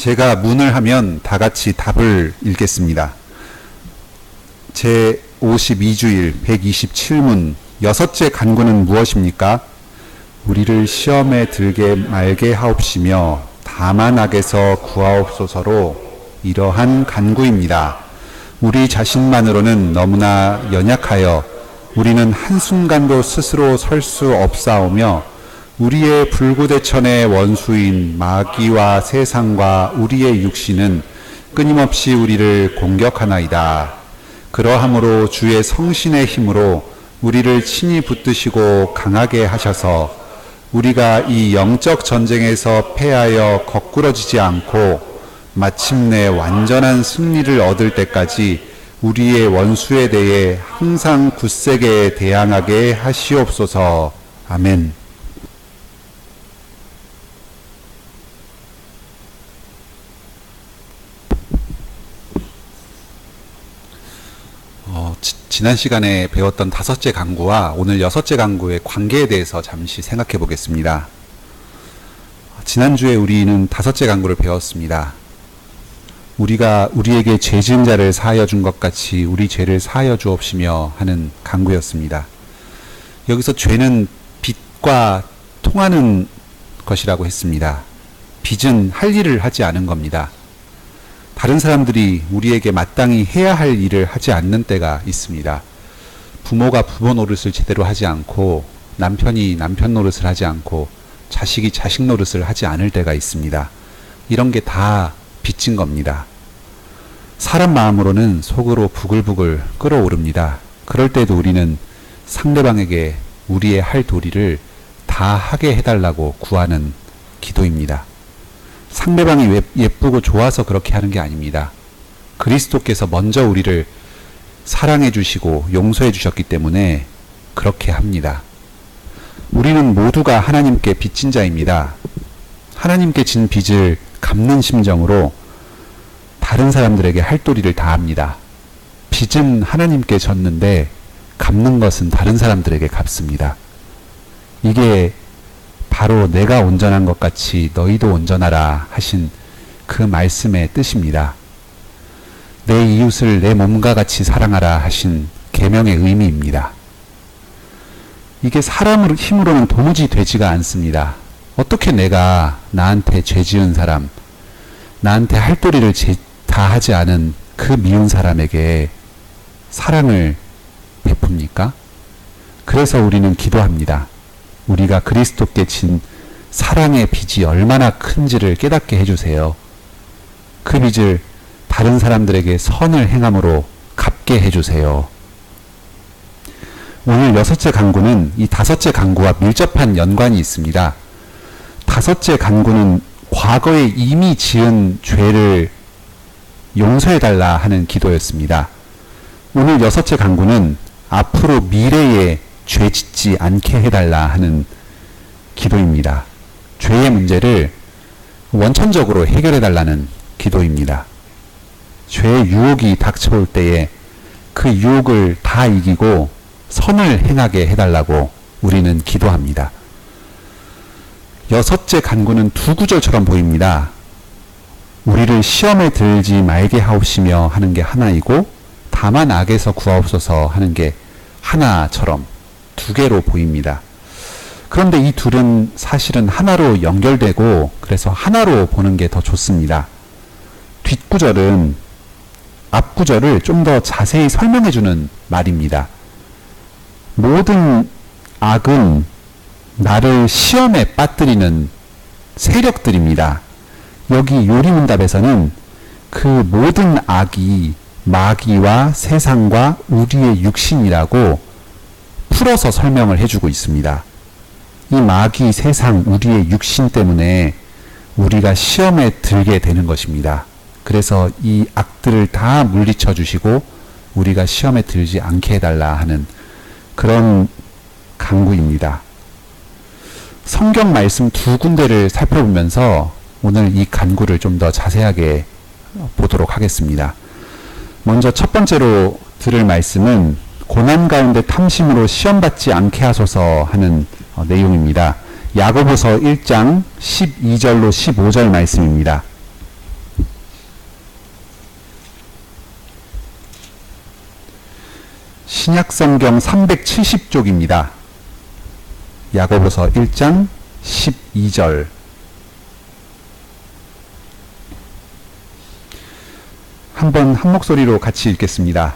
제가 문을 하면 다 같이 답을 읽겠습니다. 제 52주일 127문 여섯째 간구는 무엇입니까? 우리를 시험에 들게 말게 하옵시며 다만 악에서 구하옵소서로 이러한 간구입니다. 우리 자신만으로는 너무나 연약하여 우리는 한순간도 스스로 설 수 없사오며 우리의 불구대천의 원수인 마귀와 세상과 우리의 육신은 끊임없이 우리를 공격하나이다. 그러하므로 주의 성신의 힘으로 우리를 친히 붙드시고 강하게 하셔서 우리가 이 영적 전쟁에서 패하여 거꾸러지지 않고 마침내 완전한 승리를 얻을 때까지 우리의 원수에 대해 항상 굳세게 대항하게 하시옵소서. 아멘. 지난 시간에 배웠던 다섯째 간구와 오늘 여섯째 간구의 관계에 대해서 잠시 생각해 보겠습니다. 지난주에 우리는 다섯째 간구를 배웠습니다. 우리가 우리에게 죄 지은 자를 사하여 준 것 같이 우리 죄를 사하여 주옵시며 하는 간구였습니다. 여기서 죄는 빚과 통하는 것이라고 했습니다. 빚은 할 일을 하지 않은 겁니다. 다른 사람들이 우리에게 마땅히 해야 할 일을 하지 않는 때가 있습니다. 부모가 부모 노릇을 제대로 하지 않고 남편이 남편 노릇을 하지 않고 자식이 자식 노릇을 하지 않을 때가 있습니다. 이런 게 다 빚진 겁니다. 사람 마음으로는 속으로 부글부글 끓어오릅니다. 그럴 때도 우리는 상대방에게 우리의 할 도리를 다 하게 해달라고 구하는 기도입니다. 상대방이 예쁘고 좋아서 그렇게 하는 게 아닙니다. 그리스도께서 먼저 우리를 사랑해 주시고 용서해 주셨기 때문에 그렇게 합니다. 우리는 모두가 하나님께 빚진 자입니다. 하나님께 진 빚을 갚는 심정으로 다른 사람들에게 할 도리를 다 합니다. 빚은 하나님께 졌는데 갚는 것은 다른 사람들에게 갚습니다. 이게 바로 내가 온전한 것 같이 너희도 온전하라 하신 그 말씀의 뜻입니다. 내 이웃을 내 몸과 같이 사랑하라 하신 계명의 의미입니다. 이게 사람의 힘으로는 도무지 되지가 않습니다. 어떻게 내가 나한테 죄 지은 사람, 나한테 할 도리를 다 하지 않은 그 미운 사람에게 사랑을 베풉니까? 그래서 우리는 기도합니다. 우리가 그리스도께 진 사랑의 빚이 얼마나 큰지를 깨닫게 해주세요. 그 빚을 다른 사람들에게 선을 행함으로 갚게 해주세요. 오늘 여섯째 간구는 이 다섯째 간구와 밀접한 연관이 있습니다. 다섯째 간구는 과거에 이미 지은 죄를 용서해달라 하는 기도였습니다. 오늘 여섯째 간구는 앞으로 미래에 죄 짓지 않게 해달라 하는 기도입니다. 죄의 문제를 원천적으로 해결해달라는 기도입니다. 죄의 유혹이 닥쳐올 때에 그 유혹을 다 이기고 선을 행하게 해달라고 우리는 기도합니다. 여섯째 간구는 두 구절처럼 보입니다. 우리를 시험에 들지 말게 하옵시며 하는 게 하나이고 다만 악에서 구하옵소서 하는 게 하나처럼 두 개로 보입니다. 그런데 이 둘은 사실은 하나로 연결되고 그래서 하나로 보는 게 더 좋습니다. 뒷구절은 앞구절을 좀 더 자세히 설명해 주는 말입니다. 모든 악은 나를 시험에 빠뜨리는 세력들입니다. 여기 요리문답에서는 그 모든 악이 마귀와 세상과 우리의 육신이라고 풀어서 설명을 해주고 있습니다. 이 마귀, 세상, 우리의 육신 때문에 우리가 시험에 들게 되는 것입니다. 그래서 이 악들을 다 물리쳐 주시고 우리가 시험에 들지 않게 해달라 하는 그런 간구입니다. 성경 말씀 두 군데를 살펴보면서 오늘 이 간구를 좀 더 자세하게 보도록 하겠습니다. 먼저 첫 번째로 들을 말씀은 고난 가운데 탐심으로 시험받지 않게 하소서 하는 내용입니다. 야고보서 1장 12절로 15절 말씀입니다. 신약성경 370쪽입니다. 야고보서 1장 12절. 한번 한 목소리로 같이 읽겠습니다.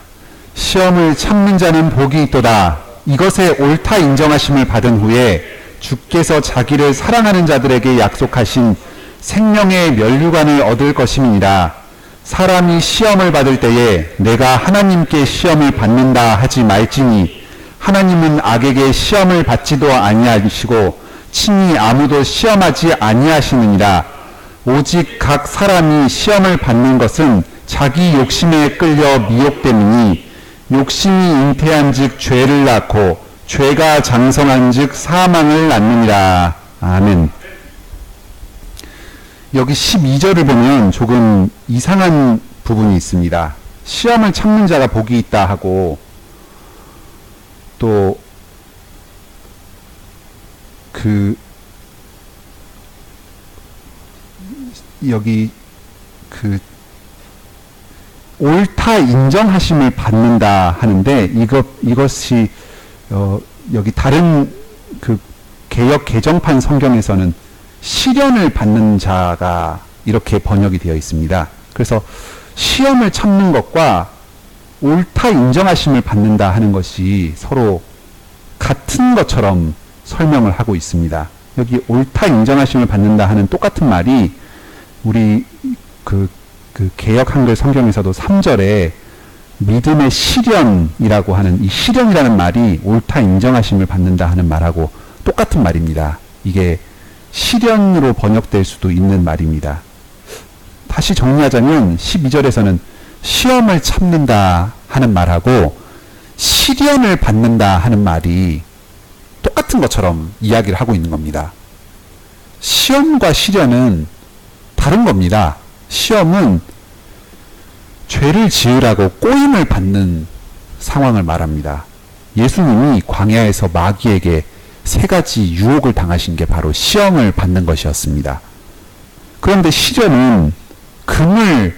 시험을 참는 자는 복이 있도다. 이것에 옳다 인정하심을 받은 후에 주께서 자기를 사랑하는 자들에게 약속하신 생명의 면류관을 얻을 것임이니라. 사람이 시험을 받을 때에 내가 하나님께 시험을 받는다 하지 말지니 하나님은 악에게 시험을 받지도 아니하시고 친히 아무도 시험하지 아니하시느니라. 오직 각 사람이 시험을 받는 것은 자기 욕심에 끌려 미혹됨이니 욕심이 잉태한 즉 죄를 낳고 죄가 장성한 즉 사망을 낳느니라. 아멘. 여기 12절을 보면 조금 이상한 부분이 있습니다. 시험을 참는 자가 복이 있다 하고 또 여기 옳다 인정하심을 받는다 하는데 이것이 여기 다른 개역 개정판 성경에서는 시련을 받는 자가 이렇게 번역이 되어 있습니다. 그래서 시험을 참는 것과 옳다 인정하심을 받는다 하는 것이 서로 같은 것처럼 설명을 하고 있습니다. 여기 옳다 인정하심을 받는다 하는 똑같은 말이 우리 개역 한글 성경에서도 3절에 믿음의 시련이라고 하는 이 시련이라는 말이 옳다 인정하심을 받는다 하는 말하고 똑같은 말입니다. 이게 시련으로 번역될 수도 있는 말입니다. 다시 정리하자면 12절에서는 시험을 참는다 하는 말하고 시련을 받는다 하는 말이 똑같은 것처럼 이야기를 하고 있는 겁니다. 시험과 시련은 다른 겁니다. 시험은 죄를 지으라고 꼬임을 받는 상황을 말합니다. 예수님이 광야에서 마귀에게 3가지 유혹을 당하신 게 바로 시험을 받는 것이었습니다. 그런데 시련은 금을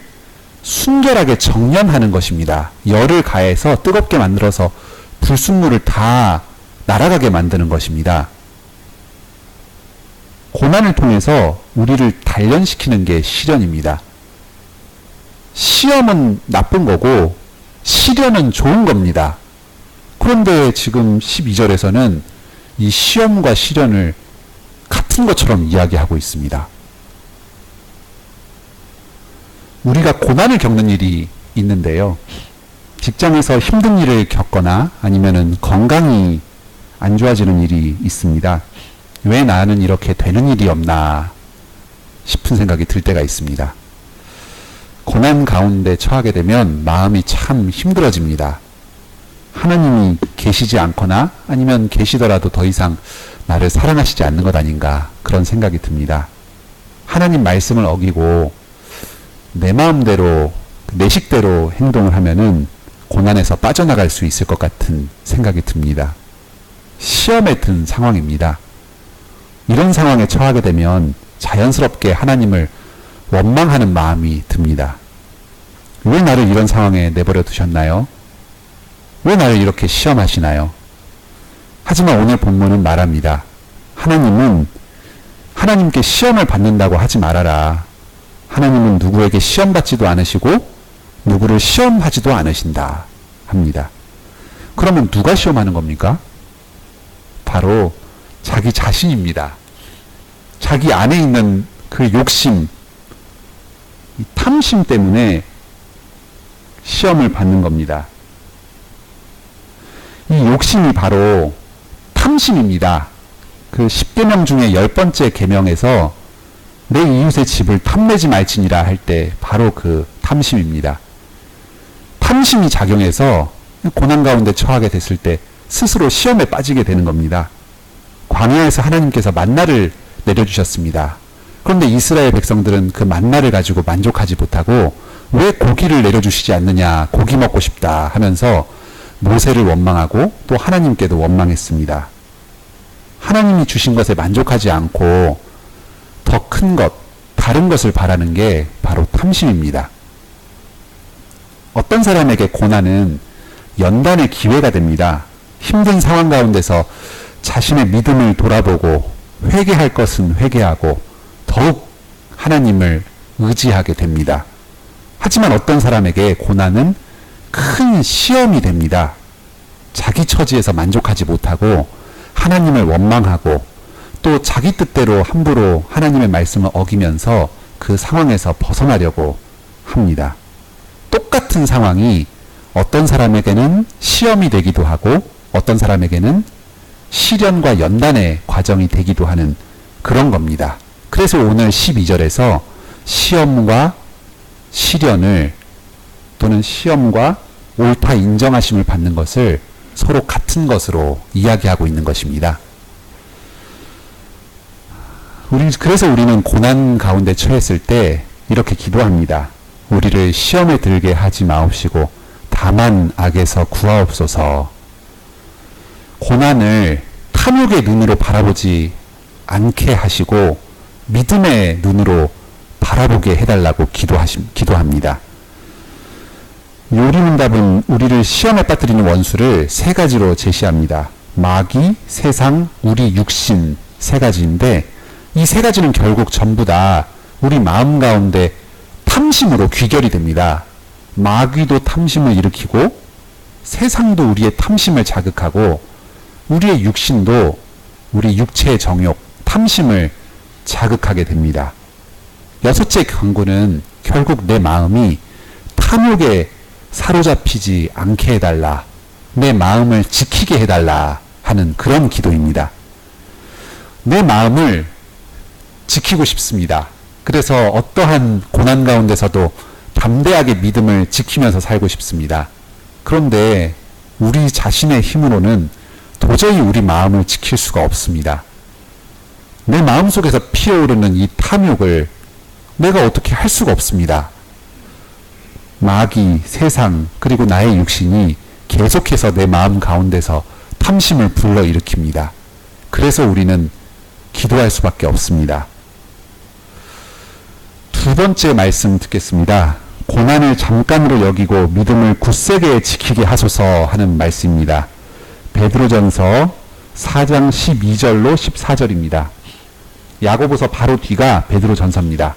순결하게 정련하는 것입니다. 열을 가해서 뜨겁게 만들어서 불순물을 다 날아가게 만드는 것입니다. 고난을 통해서 우리를 단련시키는 게 시련입니다. 시험은 나쁜 거고 시련은 좋은 겁니다. 그런데 지금 12절에서는 이 시험과 시련을 같은 것처럼 이야기하고 있습니다. 우리가 고난을 겪는 일이 있는데요. 직장에서 힘든 일을 겪거나 아니면은 건강이 안 좋아지는 일이 있습니다. 왜 나는 이렇게 되는 일이 없나 싶은 생각이 들 때가 있습니다. 고난 가운데 처하게 되면 마음이 참 힘들어집니다. 하나님이 계시지 않거나 아니면 계시더라도 더 이상 나를 사랑하시지 않는 것 아닌가 그런 생각이 듭니다. 하나님 말씀을 어기고 내 마음대로 내 식대로 행동을 하면은 고난에서 빠져나갈 수 있을 것 같은 생각이 듭니다. 시험에 든 상황입니다. 이런 상황에 처하게 되면 자연스럽게 하나님을 원망하는 마음이 듭니다. 왜 나를 이런 상황에 내버려 두셨나요? 왜 나를 이렇게 시험하시나요? 하지만 오늘 본문은 말합니다. 하나님은 하나님께 시험을 받는다고 하지 말아라. 하나님은 누구에게 시험받지도 않으시고 누구를 시험하지도 않으신다 합니다. 그러면 누가 시험하는 겁니까? 바로 자기 자신입니다. 자기 안에 있는 그 욕심, 이 탐심 때문에 시험을 받는 겁니다. 이 욕심이 바로 탐심입니다. 그 10계명 중에 10번째 계명에서 내 이웃의 집을 탐내지 말지니라 할 때 바로 그 탐심입니다. 탐심이 작용해서 고난 가운데 처하게 됐을 때 스스로 시험에 빠지게 되는 겁니다. 광야에서 하나님께서 만나를 내려주셨습니다. 그런데 이스라엘 백성들은 그 만나를 가지고 만족하지 못하고 왜 고기를 내려주시지 않느냐, 고기 먹고 싶다 하면서 모세를 원망하고 또 하나님께도 원망했습니다. 하나님이 주신 것에 만족하지 않고 더 큰 것, 다른 것을 바라는 게 바로 탐심입니다. 어떤 사람에게 고난은 연단의 기회가 됩니다. 힘든 상황 가운데서 자신의 믿음을 돌아보고 회개할 것은 회개하고 더욱 하나님을 의지하게 됩니다. 하지만 어떤 사람에게 고난은 큰 시험이 됩니다. 자기 처지에서 만족하지 못하고 하나님을 원망하고 또 자기 뜻대로 함부로 하나님의 말씀을 어기면서 그 상황에서 벗어나려고 합니다. 똑같은 상황이 어떤 사람에게는 시험이 되기도 하고 어떤 사람에게는 시련과 연단의 과정이 되기도 하는 그런 겁니다. 그래서 오늘 12절에서 시험과 시련을 또는 시험과 옳다 인정하심을 받는 것을 서로 같은 것으로 이야기하고 있는 것입니다. 그래서 우리는 고난 가운데 처했을 때 이렇게 기도합니다. 우리를 시험에 들게 하지 마옵시고 다만 악에서 구하옵소서. 고난을 탐욕의 눈으로 바라보지 않게 하시고 믿음의 눈으로 바라보게 해달라고 기도합니다. 요리문답은 우리를 시험에 빠뜨리는 원수를 세 가지로 제시합니다. 마귀, 세상, 우리 육신 세 가지인데 이 세 가지는 결국 전부 다 우리 마음 가운데 탐심으로 귀결이 됩니다. 마귀도 탐심을 일으키고 세상도 우리의 탐심을 자극하고 우리의 육신도 우리 육체의 정욕, 탐심을 자극하게 됩니다. 여섯째 강구는 결국 내 마음이 탐욕에 사로잡히지 않게 해달라, 내 마음을 지키게 해달라 하는 그런 기도입니다. 내 마음을 지키고 싶습니다. 그래서 어떠한 고난 가운데서도 담대하게 믿음을 지키면서 살고 싶습니다. 그런데 우리 자신의 힘으로는 도저히 우리 마음을 지킬 수가 없습니다. 내 마음속에서 피어오르는 이 탐욕을 내가 어떻게 할 수가 없습니다. 마귀, 세상, 그리고 나의 육신이 계속해서 내 마음 가운데서 탐심을 불러일으킵니다. 그래서 우리는 기도할 수밖에 없습니다. 두 번째 말씀 듣겠습니다. 고난을 잠깐으로 여기고 믿음을 굳세게 지키게 하소서 하는 말씀입니다. 베드로전서 4장 12절로 14절입니다. 야고보서 바로 뒤가 베드로전서입니다.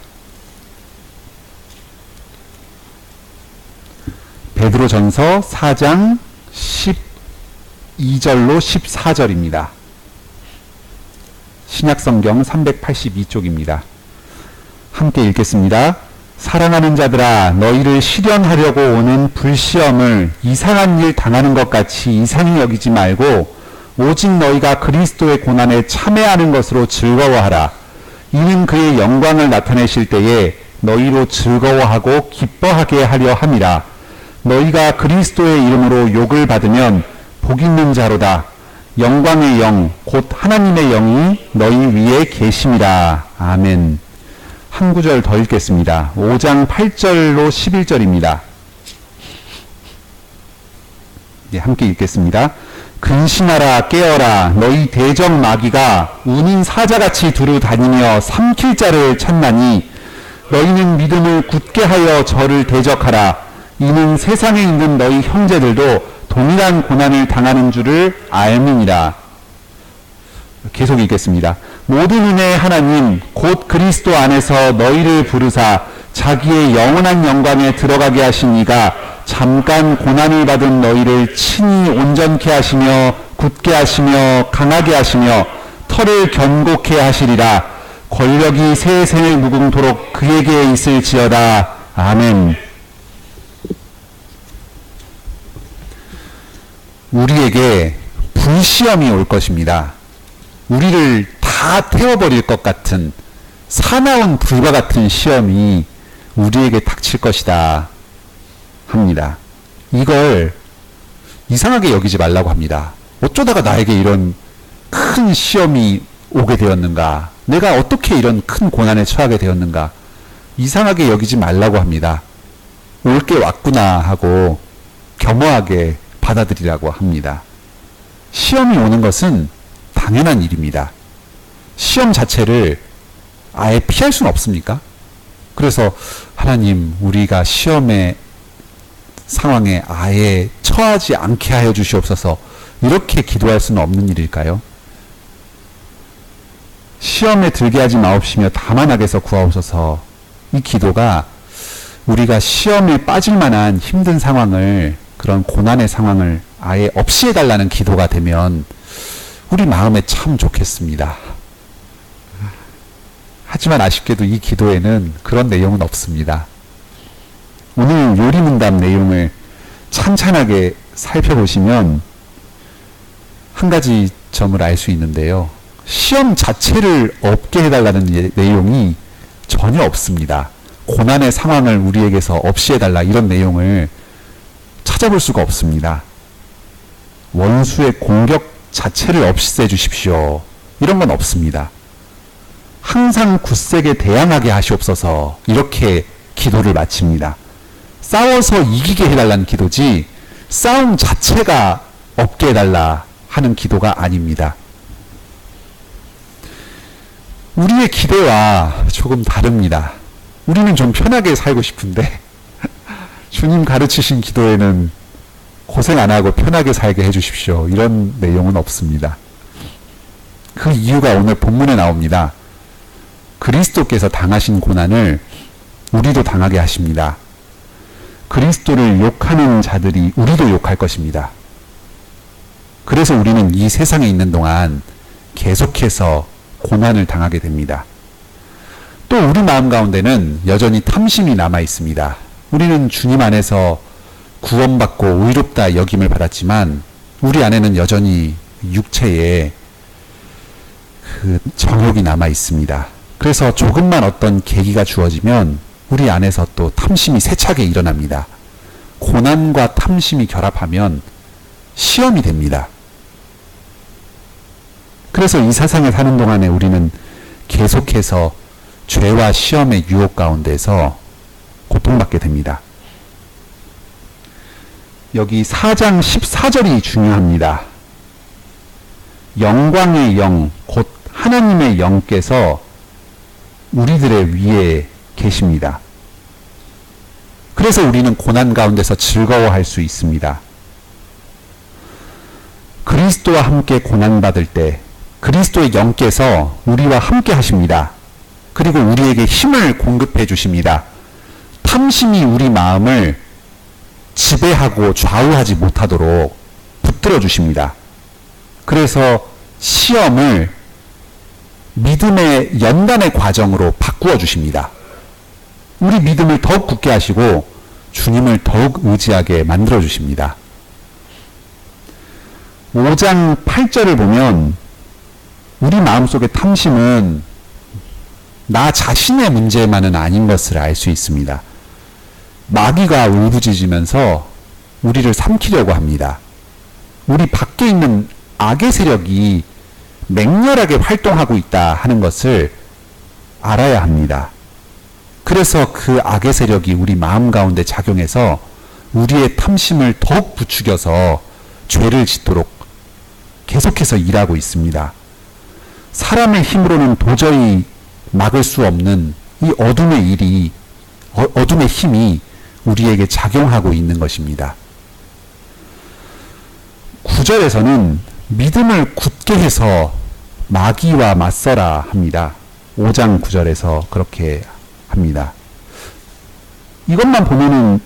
베드로전서 4장 12절로 14절입니다. 신약성경 382쪽입니다. 함께 읽겠습니다. 사랑하는 자들아, 너희를 시련하려고 오는 불시험을 이상한 일 당하는 것 같이 이상히 여기지 말고 오직 너희가 그리스도의 고난에 참여하는 것으로 즐거워하라. 이는 그의 영광을 나타내실 때에 너희로 즐거워하고 기뻐하게 하려 함이라. 너희가 그리스도의 이름으로 욕을 받으면 복 있는 자로다. 영광의 영, 곧 하나님의 영이 너희 위에 계심이라. 아멘. 한 구절 더 읽겠습니다. 5장 8절로 11절입니다. 네, 함께 읽겠습니다. 근신하라 깨어라 너희 대적 마귀가 운인 사자같이 두루 다니며 삼킬 자를 찾나니 너희는 믿음을 굳게 하여 저를 대적하라. 이는 세상에 있는 너희 형제들도 동일한 고난을 당하는 줄을 알미니라. 계속 읽겠습니다. 모든 은혜의 하나님 곧 그리스도 안에서 너희를 부르사 자기의 영원한 영광에 들어가게 하신 이가 잠깐 고난을 받은 너희를 친히 온전케 하시며 굳게 하시며 강하게 하시며 털을 견고케 하시리라. 권력이 세세를 무궁토록 그에게 있을지어다. 아멘. 우리에게 불시험이 올 것입니다. 우리를 다 태워버릴 것 같은 사나운 불과 같은 시험이 우리에게 닥칠 것이다 합니다. 이걸 이상하게 여기지 말라고 합니다. 어쩌다가 나에게 이런 큰 시험이 오게 되었는가? 내가 어떻게 이런 큰 고난에 처하게 되었는가? 이상하게 여기지 말라고 합니다. 올 게 왔구나 하고 겸허하게 받아들이라고 합니다. 시험이 오는 것은 당연한 일입니다. 시험 자체를 아예 피할 수는 없습니까? 그래서 하나님, 우리가 시험의 상황에 아예 처하지 않게 하여 주시옵소서. 이렇게 기도할 수는 없는 일일까요? 시험에 들게 하지 마옵시며 다만 악에서 구하옵소서. 이 기도가 우리가 시험에 빠질 만한 힘든 상황을, 그런 고난의 상황을 아예 없이 해달라는 기도가 되면 우리 마음에 참 좋겠습니다. 하지만 아쉽게도 이 기도에는 그런 내용은 없습니다. 오늘 요리문답 내용을 찬찬하게 살펴보시면 한 가지 점을 알 수 있는데요. 시험 자체를 없게 해달라는 내용이 전혀 없습니다. 고난의 상황을 우리에게서 없이 해달라, 이런 내용을 찾아볼 수가 없습니다. 원수의 공격 자체를 없애 주십시오, 이런 건 없습니다. 항상 굳세게 대항하게 하시옵소서, 이렇게 기도를 마칩니다. 싸워서 이기게 해달라는 기도지 싸움 자체가 없게 해달라 하는 기도가 아닙니다. 우리의 기대와 조금 다릅니다. 우리는 좀 편하게 살고 싶은데 주님 가르치신 기도에는 고생 안 하고 편하게 살게 해주십시오, 이런 내용은 없습니다. 그 이유가 오늘 본문에 나옵니다. 그리스도께서 당하신 고난을 우리도 당하게 하십니다. 그리스도를 욕하는 자들이 우리도 욕할 것입니다. 그래서 우리는 이 세상에 있는 동안 계속해서 고난을 당하게 됩니다. 또 우리 마음 가운데는 여전히 탐심이 남아 있습니다. 우리는 주님 안에서 구원받고 의롭다 여김을 받았지만 우리 안에는 여전히 육체에 그 정욕이 남아 있습니다. 그래서 조금만 어떤 계기가 주어지면 우리 안에서 또 탐심이 세차게 일어납니다. 고난과 탐심이 결합하면 시험이 됩니다. 그래서 이 세상에 사는 동안에 우리는 계속해서 죄와 시험의 유혹 가운데서 고통받게 됩니다. 여기 4장 14절이 중요합니다. 영광의 영, 곧 하나님의 영께서 우리들의 위에 계십니다. 그래서 우리는 고난 가운데서 즐거워할 수 있습니다. 그리스도와 함께 고난받을 때 그리스도의 영께서 우리와 함께 하십니다. 그리고 우리에게 힘을 공급해 주십니다. 탐심이 우리 마음을 지배하고 좌우하지 못하도록 붙들어 주십니다. 그래서 시험을 믿음의 연단의 과정으로 바꾸어 주십니다. 우리 믿음을 더욱 굳게 하시고 주님을 더욱 의지하게 만들어 주십니다. 5장 8절을 보면 우리 마음속의 탐심은 나 자신의 문제만은 아닌 것을 알 수 있습니다. 마귀가 울부짖으면서 우리를 삼키려고 합니다. 우리 밖에 있는 악의 세력이 맹렬하게 활동하고 있다 하는 것을 알아야 합니다. 그래서 그 악의 세력이 우리 마음 가운데 작용해서 우리의 탐심을 더욱 부추겨서 죄를 짓도록 계속해서 일하고 있습니다. 사람의 힘으로는 도저히 막을 수 없는 이 어둠의 힘이 우리에게 작용하고 있는 것입니다. 9절에서는 믿음을 굳게 해서 마귀와 맞서라 합니다. 5장 9절에서 그렇게 합니다. 이것만 보면은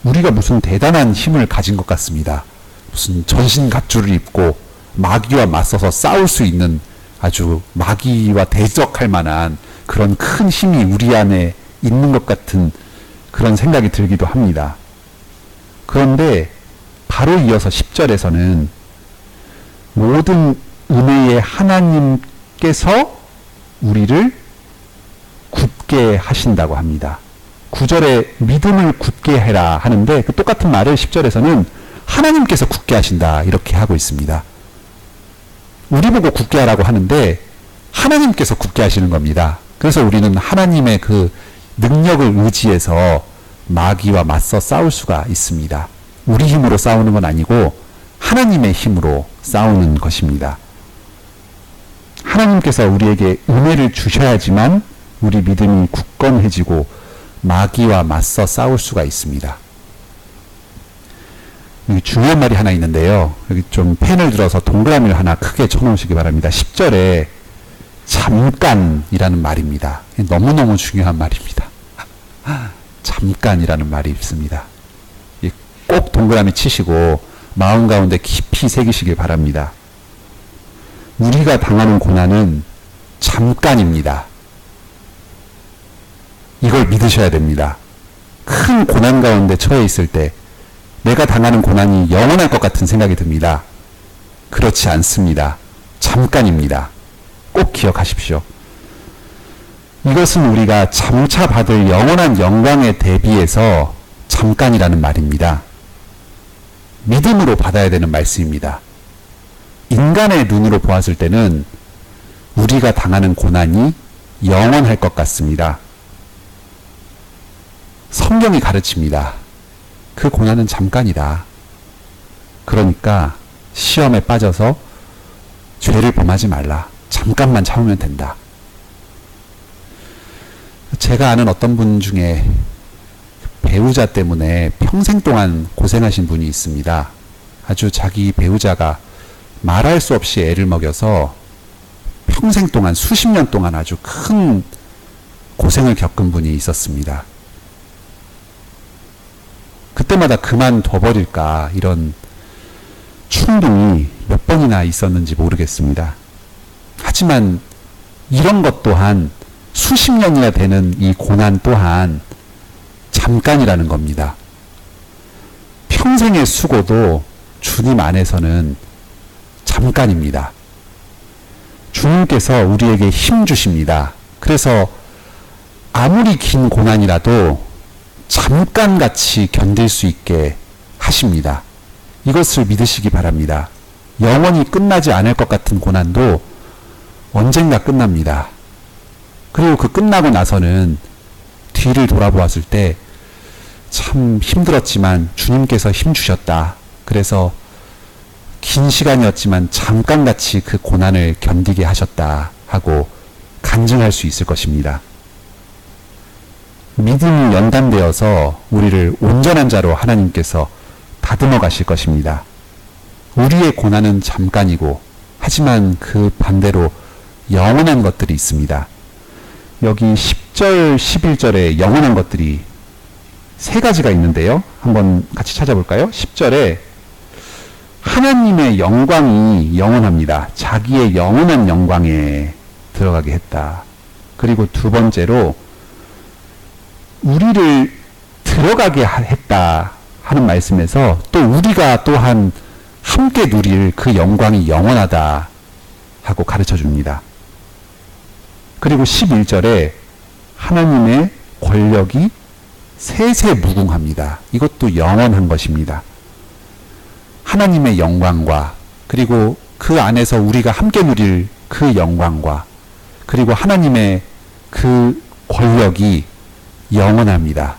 우리가 무슨 대단한 힘을 가진 것 같습니다. 무슨 전신갑주를 입고 마귀와 맞서서 싸울 수 있는, 아주 마귀와 대적할 만한 그런 큰 힘이 우리 안에 있는 것 같은 그런 생각이 들기도 합니다. 그런데 바로 이어서 10절에서는 모든 은혜의 하나님께서 우리를 굳게 하신다고 합니다. 9절에 믿음을 굳게 해라 하는데 그 똑같은 말을 10절에서는 하나님께서 굳게 하신다 이렇게 하고 있습니다. 우리 보고 굳게 하라고 하는데 하나님께서 굳게 하시는 겁니다. 그래서 우리는 하나님의 그 능력을 의지해서 마귀와 맞서 싸울 수가 있습니다. 우리 힘으로 싸우는 건 아니고 하나님의 힘으로 싸우는 것입니다. 하나님께서 우리에게 은혜를 주셔야지만 우리 믿음이 굳건해지고 마귀와 맞서 싸울 수가 있습니다. 여기 중요한 말이 하나 있는데요. 여기 좀 펜을 들어서 동그라미를 하나 크게 쳐놓으시기 바랍니다. 10절에 잠깐이라는 말입니다. 너무너무 중요한 말입니다. 잠깐이라는 말이 있습니다. 꼭 동그라미 치시고 마음 가운데 깊이 새기시길 바랍니다. 우리가 당하는 고난은 잠깐입니다. 이걸 믿으셔야 됩니다. 큰 고난 가운데 처해 있을 때 내가 당하는 고난이 영원할 것 같은 생각이 듭니다. 그렇지 않습니다. 잠깐입니다. 꼭 기억하십시오. 이것은 우리가 장차 받을 영원한 영광에 대비해서 잠깐이라는 말입니다. 믿음으로 받아야 되는 말씀입니다. 인간의 눈으로 보았을 때는 우리가 당하는 고난이 영원할 것 같습니다. 성경이 가르칩니다. 그 고난은 잠깐이다. 그러니까 시험에 빠져서 죄를 범하지 말라. 잠깐만 참으면 된다. 제가 아는 어떤 분 중에 배우자 때문에 평생 동안 고생하신 분이 있습니다. 아주 자기 배우자가 말할 수 없이 애를 먹여서 평생 동안 수십 년 동안 아주 큰 고생을 겪은 분이 있었습니다. 그때마다 그만둬버릴까 이런 충동이 몇 번이나 있었는지 모르겠습니다. 하지만 이런 것 또한 수십 년이나 되는 이 고난 또한 잠깐이라는 겁니다. 평생의 수고도 주님 안에서는 잠깐입니다. 주님께서 우리에게 힘 주십니다. 그래서 아무리 긴 고난이라도 잠깐같이 견딜 수 있게 하십니다. 이것을 믿으시기 바랍니다. 영원히 끝나지 않을 것 같은 고난도 언젠가 끝납니다. 그리고 그 끝나고 나서는 뒤를 돌아보았을 때 참 힘들었지만 주님께서 힘 주셨다. 그래서 긴 시간이었지만 잠깐같이 그 고난을 견디게 하셨다 하고 간증할 수 있을 것입니다. 믿음이 연단되어서 우리를 온전한 자로 하나님께서 다듬어 가실 것입니다. 우리의 고난은 잠깐이고 하지만 그 반대로 영원한 것들이 있습니다. 여기 10절, 11절에 영원한 것들이 세 가지가 있는데요. 한번 같이 찾아볼까요? 10절에 하나님의 영광이 영원합니다. 자기의 영원한 영광에 들어가게 했다. 그리고 두 번째로 우리를 들어가게 했다 하는 말씀에서 또 우리가 또한 함께 누릴 그 영광이 영원하다 하고 가르쳐 줍니다. 그리고 11절에 하나님의 권력이 세세무궁합니다. 이것도 영원한 것입니다. 하나님의 영광과 그리고 그 안에서 우리가 함께 누릴 그 영광과 그리고 하나님의 그 권력이 영원합니다.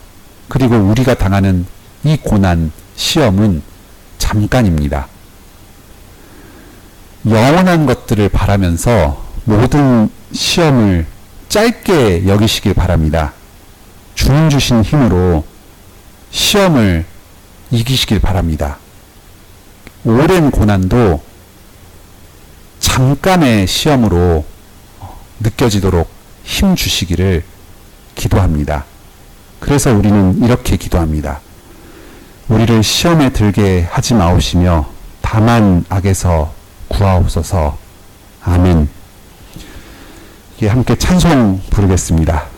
그리고 우리가 당하는 이 고난, 시험은 잠깐입니다. 영원한 것들을 바라면서 모든 시험을 짧게 여기시길 바랍니다. 주님 주신 힘으로 시험을 이기시길 바랍니다. 오랜 고난도 잠깐의 시험으로 느껴지도록 힘 주시기를 기도합니다. 그래서 우리는 이렇게 기도합니다. 우리를 시험에 들게 하지 마옵시며 다만 악에서 구하옵소서. 아멘. 함께 찬송 부르겠습니다.